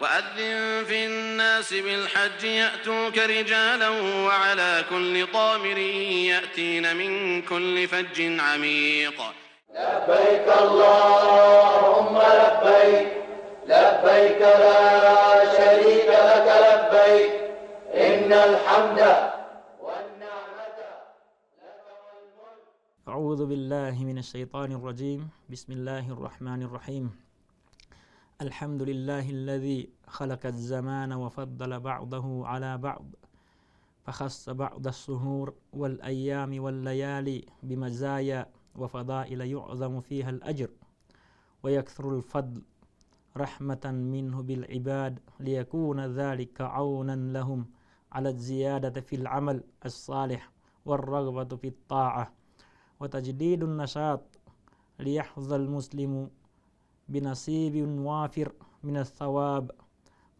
وأذن في الناس بالحج يأتوك رجالا وعلى كل ضامر يأتين من كل فج عميق. لبيك اللهم لبيك لبيك لا شريك لك لبيك إن الحمد والنعمة لك والملك. أعوذ بالله من الشيطان الرجيم. بسم الله الرحمن الرحيم. الحمد لله الذي خلق الزمان وفضل بعضه على بعض، فخص بعض الشهور والأيام والليالي بمزايا وفضائل يعظم فيها الأجر ويكثر الفضل رحمة منه بالعباد، ليكون ذلك عونا لهم على الزيادة في العمل الصالح والرغبة في الطاعة وتجديد النشاط، ليحظى المسلم بنصيب وافر من الثواب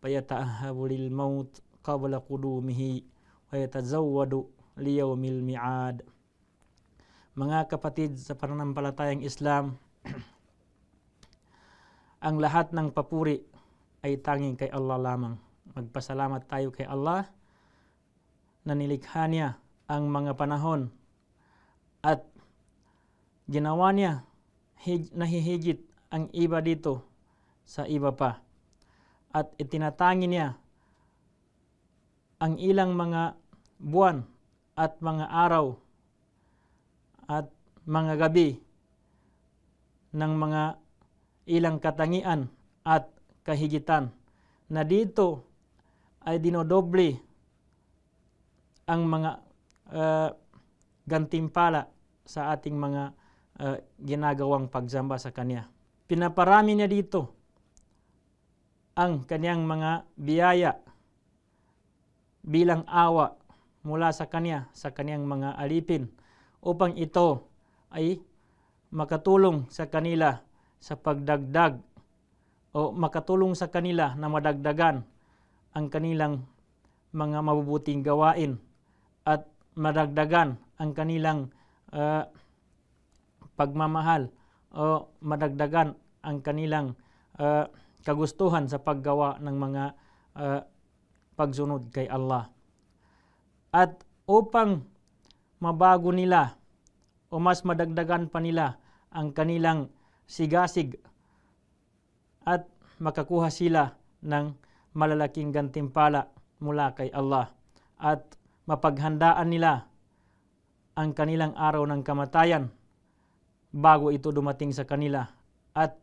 فيتأهب للموت قبل قدومه ويتزود ليوم الميعاد. Mga kapatid sa pananampalatayang Islam, ang lahat ng papuri ay tanging kay Allah lamang. Magpasalamat tayo kay Allah na nilikha niya ang mga panahon at ginawa niya nahihigit ang iba dito sa iba pa, at itinatangi niya ang ilang mga buwan at mga araw at mga gabi ng mga ilang katangian at kahigitan, na dito ay dinodoble ang mga gantimpala sa ating mga ginagawang pagsamba sa Kanya. Pinaparami niya dito ang Kanyang mga biyaya bilang awa mula sa Kanya sa Kanyang mga alipin, upang ito ay makatulong sa kanila sa pagdagdag o makatulong sa kanila na madagdagan ang kanilang mga mabubuting gawain at madagdagan ang kanilang pagmamahal o madagdagan ang kanilang kagustuhan sa paggawa ng mga pagsunod kay Allah. At upang mabago nila o mas madagdagan pa nila ang kanilang sigasig at makakuha sila ng malalaking gantimpala mula kay Allah, at mapaghandaan nila ang kanilang araw ng kamatayan bago ito dumating sa kanila, at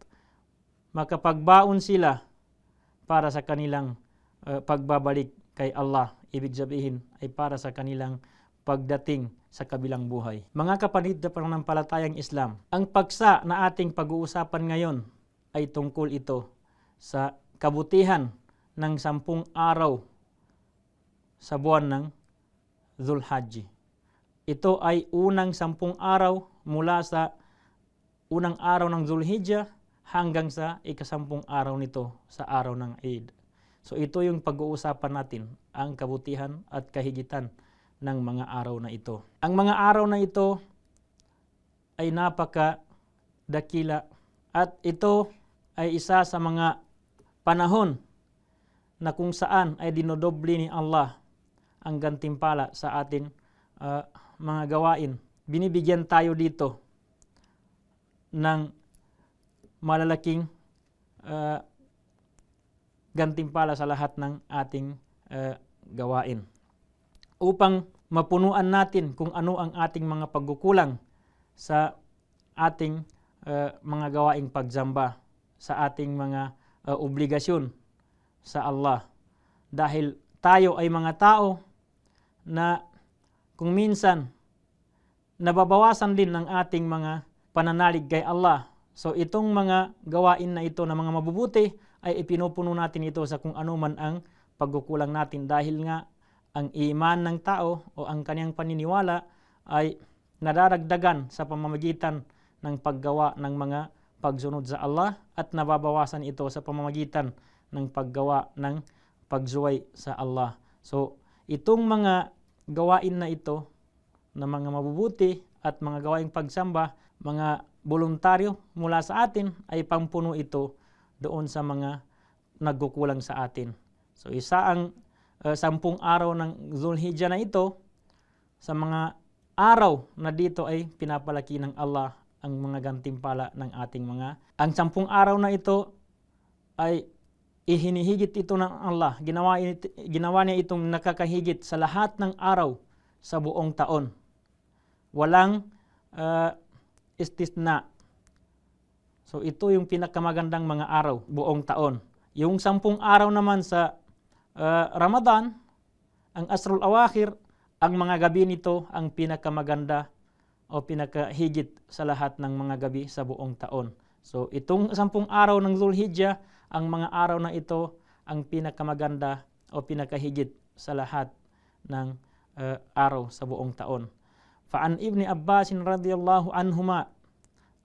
makapagbaon sila para sa kanilang pagbabalik kay Allah. Ibig sabihin ay para sa kanilang pagdating sa kabilang buhay. Mga kapatid na pananampalatayang Islam, ang paksa na ating pag-uusapan ngayon ay tungkol ito sa kabutihan ng 10 araw sa buwan ng Dhul-Hajj. Ito ay unang 10 araw mula sa unang araw ng Dhul-Hijjah hanggang sa ika-10 araw nito sa araw ng Eid. So ito yung pag-uusapan natin, ang kabutihan at kahigitan ng mga araw na ito. Ang mga araw na ito ay napakadakila, at ito ay isa sa mga panahon na kung saan ay dinodoble ni Allah ang gantimpala sa atin mga gawain. Binibigyan tayo dito ng malalaking gantimpala sa lahat ng ating gawain, upang mapunuan natin kung ano ang ating mga pagkukulang sa ating mga gawaing pagsamba, sa ating mga obligasyon sa Allah. Dahil tayo ay mga tao na kung minsan nababawasan din ng ating mga pananalig kay Allah. So itong mga gawain na ito na mga mabubuti ay ipinupuno natin ito sa kung ano man ang pagkukulang natin, dahil nga ang iman ng tao o ang kanyang paniniwala ay nadaragdagan sa pamamagitan ng paggawa ng mga pagsunod sa Allah, at nababawasan ito sa pamamagitan ng paggawa ng pagsuway sa Allah. So itong mga gawain na ito na mga mabubuti at mga gawaing pagsamba, mga voluntaryo mula sa atin, ay pampuno ito doon sa mga nagkukulang sa atin. So isa ang 10 araw ng Zulhijjah na ito, sa mga araw na dito ay pinapalaki ng Allah ang mga gantimpala ng ating mga. Ang 10 araw na ito ay ihinihigit ito ng Allah. Ginawa niya itong nakakahigit sa lahat ng araw sa buong taon. Walang istisna. So ito yung pinakamagandang mga araw buong taon. Yung 10 araw naman sa Ramadan, ang Asrul Awakhir, ang mga gabi nito ang pinakamaganda o pinakahigit sa lahat ng mga gabi sa buong taon. So itong 10 araw ng Zulhijjah, ang mga araw na ito ang pinakamaganda o pinakahigit sa lahat ng araw sa buong taon. Fa'an Ibn Abbas radhiyallahu anhuma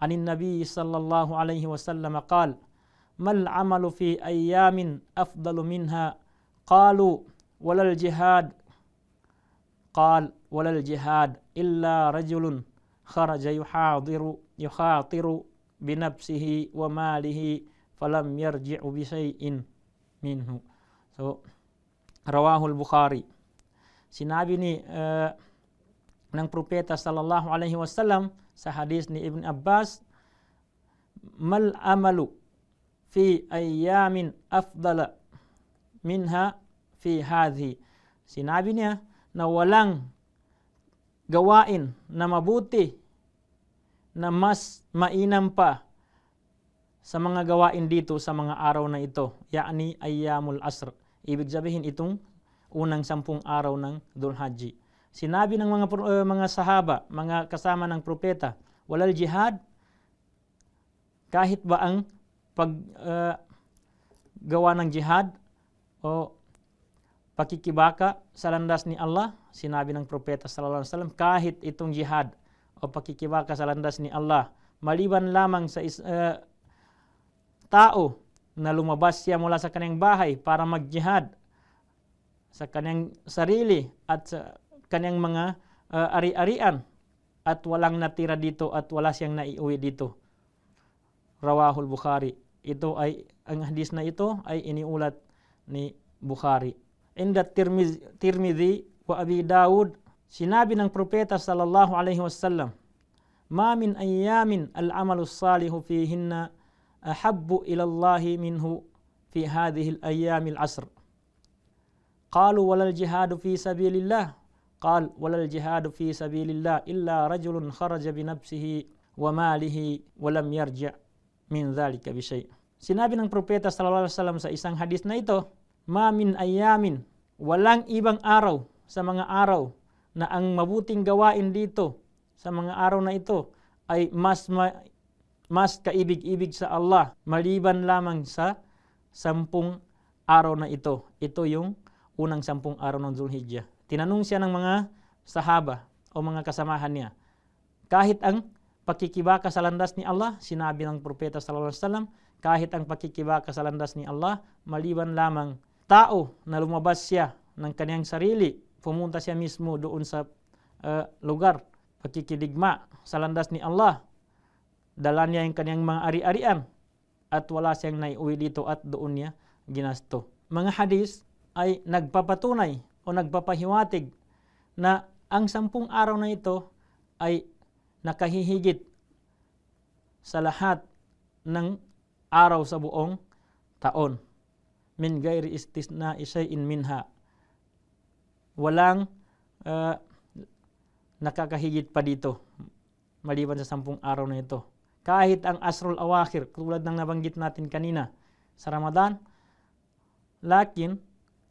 anin Nabi sallallahu alaihi wasallam qala mal amalu fi ayyamin afdalu minha qalu walal jihad qal walal jihad illa rajulun kharaja yukhatiru binafsihi wa malihi falam yarji'u bi shay'in minhu. So rawahul Bukhari. Sinabi ni ng propeta sallallahu alaihi wasallam sa hadis ni Ibn Abbas, mal amalu fi ayyamin afdala minha fi hadhi. Sinabi niya na walang gawain na mabuti na mas mainam pa sa mga gawain dito sa mga araw na ito, yaani ayyamul asr. Ibig sabihin itong unang 10 araw ng Dhul-Hajji. Sinabi ng mga sahaba, mga kasama ng propeta, walal jihad, kahit ba ang paggawa ng jihad o pakikibaka sa landas ni Allah, sinabi ng propeta sallallahu alaihi wasallam, kahit itong jihad o pakikibaka sa landas ni Allah, maliban lamang sa tao na lumabas siya mula sa kanyang bahay para mag-jihad sa kanyang sarili at sa kanyang mga ari-arian at walang natira dito at wala siyang naiuwi dito. Rawahul Bukhari. Ang hadis na ito ay iniulat ni Bukhari. Inda Tirmidhi wa Abi Dawud, sinabi ng propeta sallallahu alaihi wasallam, ma min ayyamin al-amalu salihu fihinna ahabbu ila Allah minhu fi hadhihi al-ayyam al-asr. Qalu walal jihadu fi sabilillah. Qal walal jihadu fi sabilillah illa rajulun kharaja bi nafsihi wa malihi wa lam yarji' min dhalika bi shay'. Sinabi ng propeta sallallahu alaihi wasallam sa isang hadis na ito, ma min ayyamin, walang ibang araw sa mga araw na ang mabuting gawain dito sa mga araw na ito ay mas kaibig-ibig sa Allah maliban lamang sa 10 araw na ito. Ito yung unang 10 araw ng Zulhijjah. Tinanong siya ng mga sahaba o mga kasamahan niya, kahit ang pakikibaka sa landas ni Allah, sinabi ng propeta sallallahu alaihi wasallam, kahit ang pakikibaka sa landas ni Allah, maliban lamang tao na lumabas siya ng kanyang sarili, pumunta siya mismo doon sa lugar, pakikidigma sa landas ni Allah, dala niya yung kanyang mga ari-arian at wala siyang naiuwi dito at doon niya ginasto. Mga hadis ay nagpapatunay o nagpapahiwatig na ang 10 araw na ito ay nakahihigit sa lahat ng araw sa buong taon. Min ghairi istisna shay'in minha. Walang nakakahigit pa dito maliban sa 10 araw na ito. Kahit ang Asrul Awakhir, tulad ng nabanggit natin kanina sa Ramadan, lakin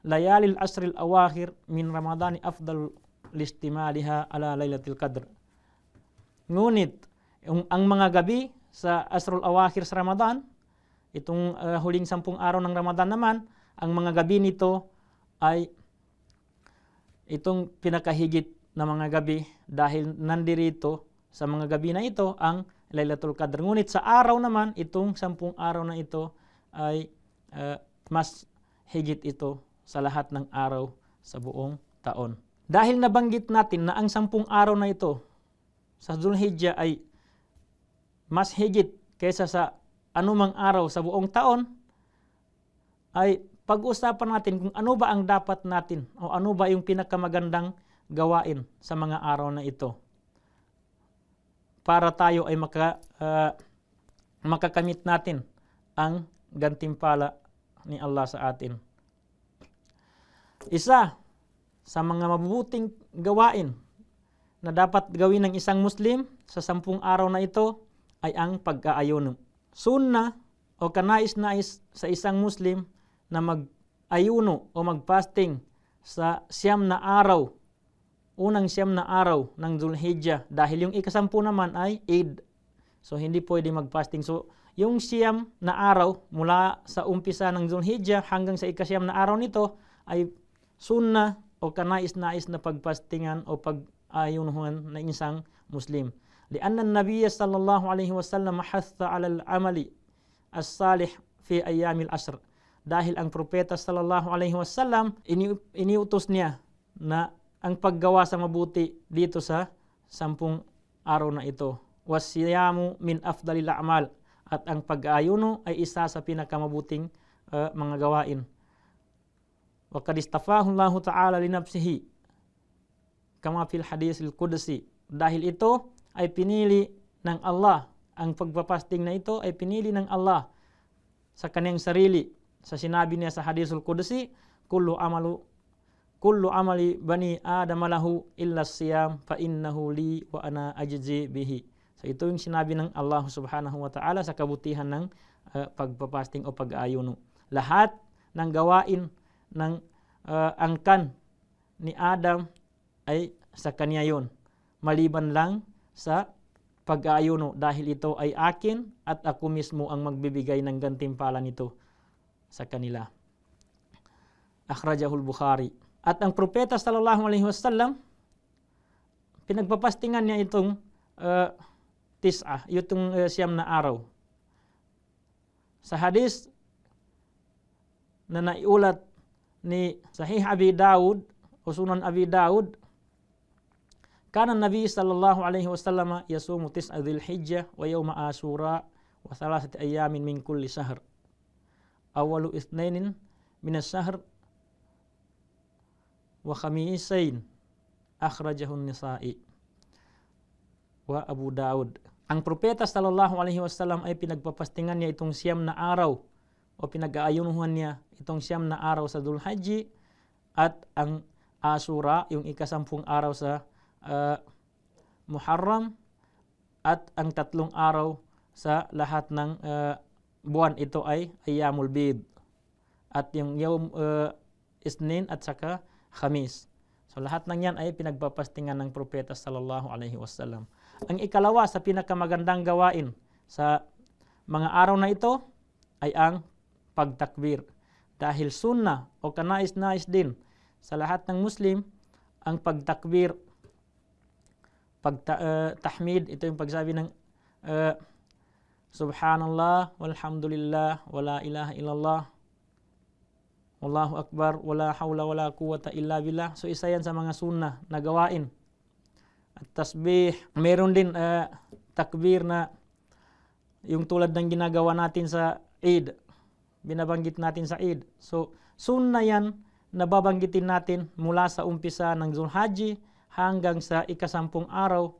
layalil asril awakhir min Ramadani afdal listimaliha ala Lailatul Qadr. Ngunit ang mga gabi sa Asrul Awakhir sa Ramadan, itong huling 10 araw ng Ramadan naman, ang mga gabi nito ay itong pinakahigit na mga gabi dahil nandirito sa mga gabi na ito ang Lailatul Qadr. Ngunit sa araw naman, itong 10 araw na ito ay mas higit ito sa lahat ng araw sa buong taon. Dahil nabanggit natin na ang 10 araw na ito sa Zulhijjah ay mas higit kaysa sa anumang araw sa buong taon, ay pag-usapan natin kung ano ba ang dapat natin o ano ba yung pinakamagandang gawain sa mga araw na ito para tayo ay makakamit natin ang gantimpala ni Allah sa atin. Isa sa mga mabubuting gawain na dapat gawin ng isang Muslim sa 10 araw na ito ay ang pag-aayuno. Sunnah o kanais-nais sa isang Muslim na mag-ayuno o mag-fasting sa 9 na araw, unang 9 na araw ng Dhul-Hijjah, dahil yung ika-10 naman ay Eid. So hindi pwede mag-fasting. So yung 9 na araw mula sa umpisa ng Dhul-Hijjah hanggang sa ika-9 na araw nito ay sunnah o kanais-nais na pagpastingan o pag-ayunuhan ng isang Muslim. Lianna an-Nabiy sallallahu alaihi wasallam hatha 'ala al-amali as-salih fi ayyamil ashr. Dahil ang propeta sallallahu alaihi wasallam iniutos niya na ang paggawa sa mabuti dito sa 10 araw na ito. Wasiyamu min afdalil a'mal, at ang pag-aayuno ay isa sa pinakamabuting mga gawain. Wa qad istafahu Allah Ta'ala li nafsihi kama fil hadis al-qudsi. Dahil ito ay pinili ng Allah, ang pagpapasting na ito ay pinili ng Allah sa kanyang sarili. Sa sinabi niya sa hadisul qudsi, kullu amali bani Adam lahu illa siyam fa innahu li wa ana ajzi bihi. So ito yung sinabi ng Allah Subhanahu wa Ta'ala sa kabutihan ng pagpapasting o pag-aayuno. Lahat ng gawain ng angkan ni Adam ay sa kanya yun, maliban lang sa pag-aayuno, dahil ito ay akin at ako mismo ang magbibigay ng gantimpala nito sa kanila. Akhrajahul Bukhari. At ang propeta sallallahu alaihi wasallam, pinagpapastingan niya itong itong 9 na araw. Sa hadis na naiulat ni Sahih Abi Dawud o Sunan Abi Dawud, kana Nabi sallallahu alaihi wasallam yasumu 9 Dzulhijjah wa yawma Asyura wa 3 ayamin min kulli syahr. Awalu itsnainin minas syahr wa khamisain. Akhrajahun Nisa'i wa Abu Daud. Ang propeta sallallahu alaihi wasallam ay pinagpapastingan niya itong 9 na araw o pinag-aayunuhan niya itong 9 na araw sa Dhul-Hajji at ang Asyura, yung ika-10 araw sa Muharram, at ang 3 araw sa lahat ng buwan, ito ay Ayyamul Bid, at yung Yawm Isnin at saka Khamis. So lahat ng yan ay pinagpapastingan ng propeta sallallahu alaihi wasallam. Ang ikalawa sa pinakamagandang gawain sa mga araw na ito ay ang pagtakbir. Dahil sunnah o kanais-nais din sa lahat ng Muslim ang pagtakbir, tahmid, ito yung pagsabi ng Subhanallah, walhamdulillah, wala ilaha illallah, wallahu akbar, wala hawla wala quwwata illa billah. So isa yan sa mga sunnah na gawain. At tasbih, meron din takbir na yung tulad ng ginagawa natin sa Eid, binabanggit natin sa Eid. So sunnah yan na babanggitin natin mula sa umpisa ng Dhul-Hajji hanggang sa ika-10 araw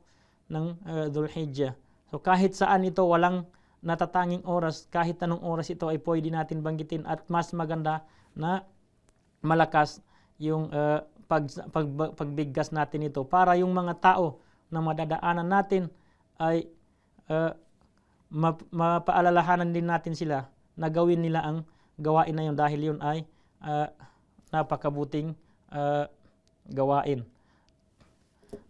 ng Dhul-Hijjah. So kahit saan ito, walang natatanging oras, kahit anong oras ito ay pwede natin banggitin, at mas maganda na malakas yung pagbigkas natin ito para yung mga tao na madadaanan natin ay mapaalalahanan din natin sila na gawin nila ang gawain na yun, dahil yun ay napakabuting gawain.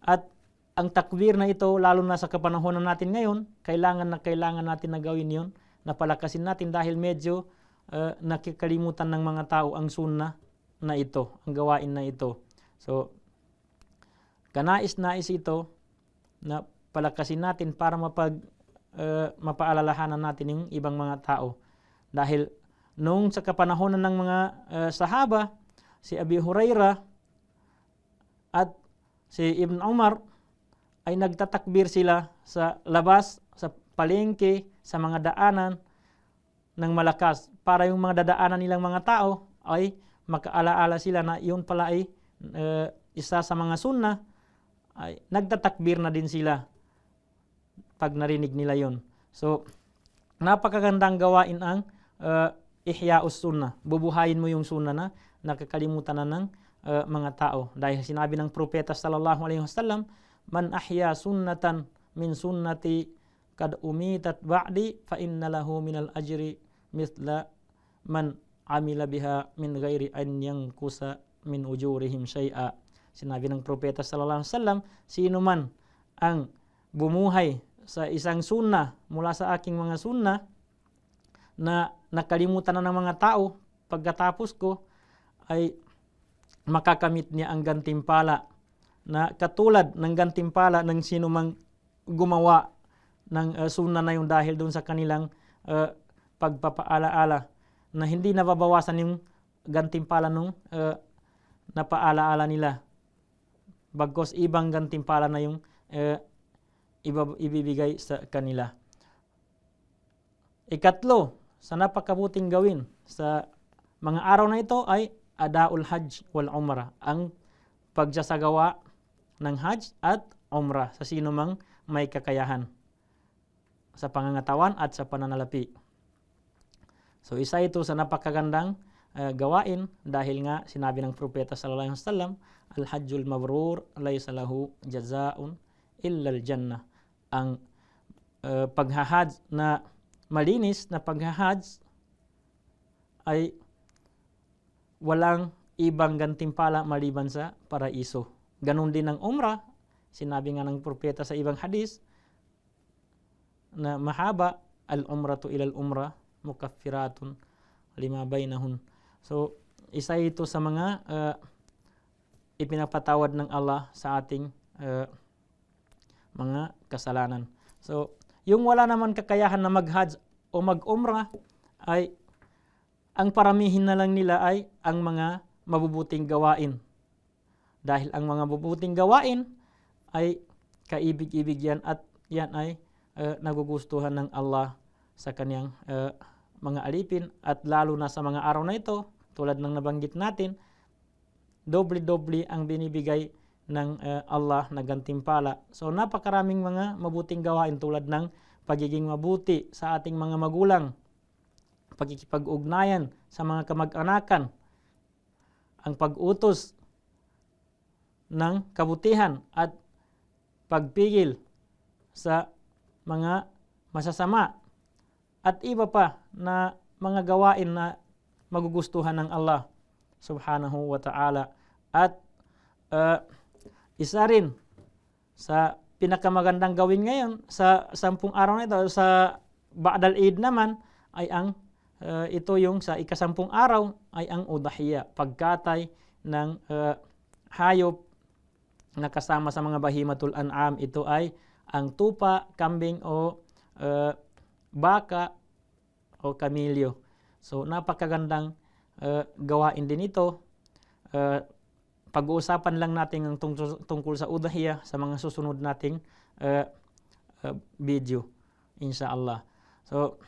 At ang takbir na ito, lalo na sa kapanahonan natin ngayon, kailangan natin na gawin yun, na palakasin natin, dahil medyo nakikalimutan ng mga tao ang sunnah na ito, ang gawain na ito. So, kanais-nais ito na palakasin natin para mapaalalahanan natin yung ibang mga tao. Dahil nung sa kapanahonan ng mga sahaba, si Abi Hurairah at si Ibn Umar ay nagtatakbir sila sa labas, sa palengke, sa mga daanan, ng malakas para yung mga dadaanan nilang mga tao ay makaalaala sila na yun pala ay isa sa mga sunnah, ay nagtatakbir na din sila pag narinig nila yun. So, napakagandang gawain ang ihya'us sunnah. Bubuhayin mo yung sunnah na nakakalimutan na ng mga tao. Dahil sinabi ng propeta sallallahu alaihi wasallam, man ahya sunnatan min sunnati kad umitat ba'di fa inna lahu minal ajri mithla man amila biha min ghairi an yankusa min ujurihim syai'a. Sinabi ng propeta sallallahu alaihi wasallam, sino man ang bumuhay sa isang sunnah mula sa aking mga sunnah na nakalimutan na ng mga tao pagkatapos ko, ay makakamit niya ang gantimpala na katulad ng gantimpala ng sino mang gumawa ng sunnah na yun dahil doon sa kanilang pagpapaalaala, na hindi nababawasan yung gantimpala nung napaalaala nila. Bagkos ibang gantimpala na yung ibibigay sa kanila. Ikatlo, sa napakabuting gawin sa mga araw na ito ay adaul hajj wal umrah, ang pagsasagawa ng hajj at umrah sa sino mang may kakayahan sa pangangatawan at sa pananalapi. So isa ito sa napakagandang gawain dahil nga sinabi ng propeta sallallahu alaihi wasallam, al-hajjul mabrur laysa lahu jazaa'un illa al-jannah. Ang paghahajj na malinis na paghahajj ay walang ibang gantimpala maliban sa paraiso. Ganon din ang umrah. Sinabi nga ng propeta sa ibang hadis na mahaba al-umratu ilal umrah mukaffiratun lima bainahun. So, isa ito sa mga ipinapatawad ng Allah sa ating mga kasalanan. So, yung wala naman kakayahan na mag-hajj o mag-umrah ay ang paramihin na lang nila ay ang mga mabubuting gawain. Dahil ang mga mabubuting gawain ay kaibig-ibig yan at yan ay nagugustuhan ng Allah sa kanyang mga alipin, at lalo na sa mga araw na ito, tulad ng nabanggit natin, doble-doble ang binibigay ng Allah na gantimpala. So napakaraming mga mabuting gawain tulad ng pagiging mabuti sa ating mga magulang, pagkikipag-ugnayan sa mga kamag-anakan, ang pag-utos ng kabutihan at pagpigil sa mga masasama, at iba pa na mga gawain na magugustuhan ng Allah subhanahu wa ta'ala. At isa rin sa pinakamagandang gawin ngayon sa 10 araw na ito, sa Ba'dal Eid naman, ay ang ito yung sa ika-10 araw ay ang udahiyya, pagkatay ng hayop na kasama sa mga bahimatul an'am. Ito ay ang tupa, kambing o baka o kamilyo. So napakagandang gawain din ito. Pag-uusapan lang natin ang tungkol sa udahiyya sa mga susunod nating video, inshallah. So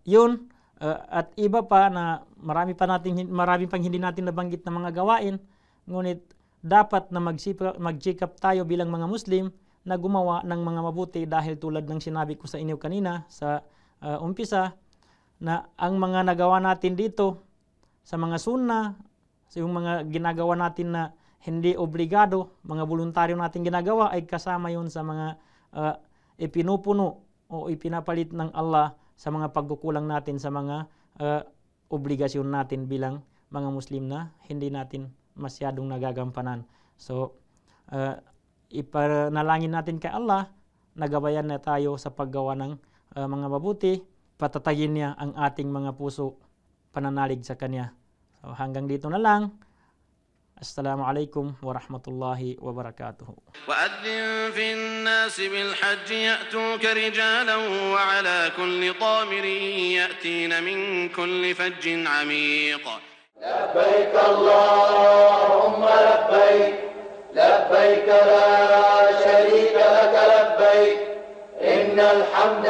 yun, at iba pa na marami pang hindi natin nabanggit na mga gawain, ngunit dapat na magsikap tayo bilang mga Muslim na gumawa ng mga mabuti, dahil tulad ng sinabi ko sa inyo kanina sa umpisa, na ang mga nagawa natin dito sa mga sunnah, sa yung mga ginagawa natin na hindi obligado, mga voluntaryo natin ginagawa, ay kasama yun sa mga ipinupuno o ipinapalit ng Allah sa mga pagkukulang natin sa mga obligasyon natin bilang mga Muslim na hindi natin masyadong nagagampanan. So, ipanalangin natin kay Allah, nagabayan na tayo sa paggawa ng mga mabuti, patatagin niya ang ating mga puso, pananalig sa Kanya. So, hanggang dito na lang. Assalamualaikum warahmatullahi wabarakatuh. وأذن في الناس بالحج يأتوك رجالا وعلى كل ضامر يأتين من كل فج عميق. لبيك اللهم لبيك لبيك لا شريك لك لبيك إن الحمد